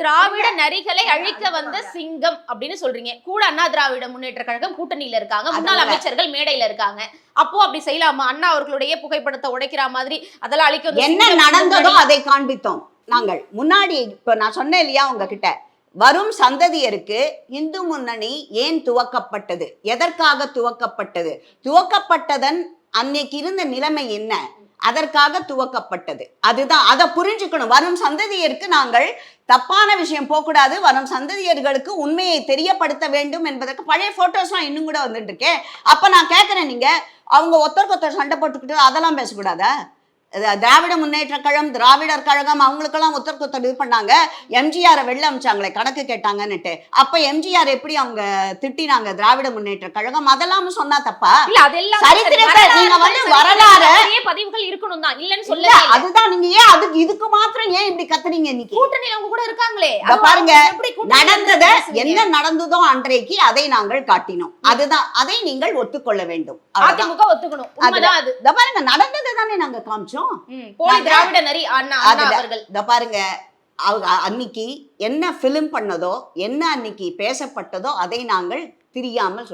திராவிட நரிகளை அழிக்க வந்த சிங்கம் அப்படின்னு சொல்றீங்க. கூட அண்ணா திராவிட முன்னேற்ற கழகம் கூட்டணியில இருக்காங்க, முன்னாள் அமைச்சர்கள் மேடையில இருக்காங்க. அப்போ அப்படி செய்யலாமா? அண்ணா அவர்களுடைய புகைப்படத்தை உடைக்கிற மாதிரி அதெல்லாம் அழிக்க என்ன நடந்ததோ அதை காண்பித்தோம் நாங்கள். முன்னாடி இப்ப நான் சொன்னேன் இல்லையா உங்ககிட்ட, வரும் சந்ததியருக்கு இந்து முன்னணி ஏன் துவக்கப்பட்டது, எதற்காக துவக்கப்பட்டது, துவக்கப்பட்டதன் அன்னைக்கு இருந்த நிலைமை என்ன, அதற்காக துவக்கப்பட்டது. அதுதான், அதை புரிஞ்சுக்கணும். வரும் சந்ததியருக்கு நாங்கள் தப்பான விஷயம் போகக்கூடாது, வரும் சந்ததியர்களுக்கு உண்மையை தெரியப்படுத்த வேண்டும் என்பதற்கு பழைய போட்டோஸ்லாம் இன்னும் கூட வந்துட்டு இருக்கேன். அப்ப நான் கேட்கிறேன், நீங்க அவங்க ஒருத்தருக்கு ஒருத்தர் சண்டை போட்டுக்கிட்டு அதெல்லாம் பேசக்கூடாதா? திராவிட முன்னேற்ற கழகம், திராவிடர் கழகம் அவங்களுக்கெல்லாம் ஒருத்தருக்கு ஒருத்தர் இது பண்ணாங்க. எம்ஜிஆரை வெளில அமிச்சாங்களே கணக்கு கேட்டாங்கன்னுட்டு. அப்ப எம்ஜிஆர் எப்படி அவங்க திட்டினாங்க திராவிட முன்னேற்ற கழகம்? அதெல்லாம் சொன்னா தப்பா? சரித்திரத்தை நீங்க வந்து வரலாறு பதிவுகள் இருக்கணும் தான், இல்லன்னு சொல்ல. அதுதான் நீங்க ஏன் அதுக்கு இதுக்கு மாத்திரம் ஏன் இப்படி கத்துறீங்க? இன்னைக்கு கூட்டணியில அவங்க கூட இருக்காங்களே, பாருங்க, நடந்தத என்ன நடந்ததோ அன்றைக்கு அதை நாங்கள் காட்டினோம். அதுதான், அதை நீங்கள் ஒத்துக்கொள்ள வேண்டும். அதிமுக ஒத்துக்கணும். பாருங்க, நடந்ததை தானே நாங்க காமிச்சோம். திராவிட நரி அண்ணா அவர்கள் பாருங்க, அன்னைக்கு என்ன பிலிம் பண்ணதோ, என்ன அன்னைக்கு பேசப்பட்டதோ அதை நாங்கள் தெரியாமல் சொல்றோம்.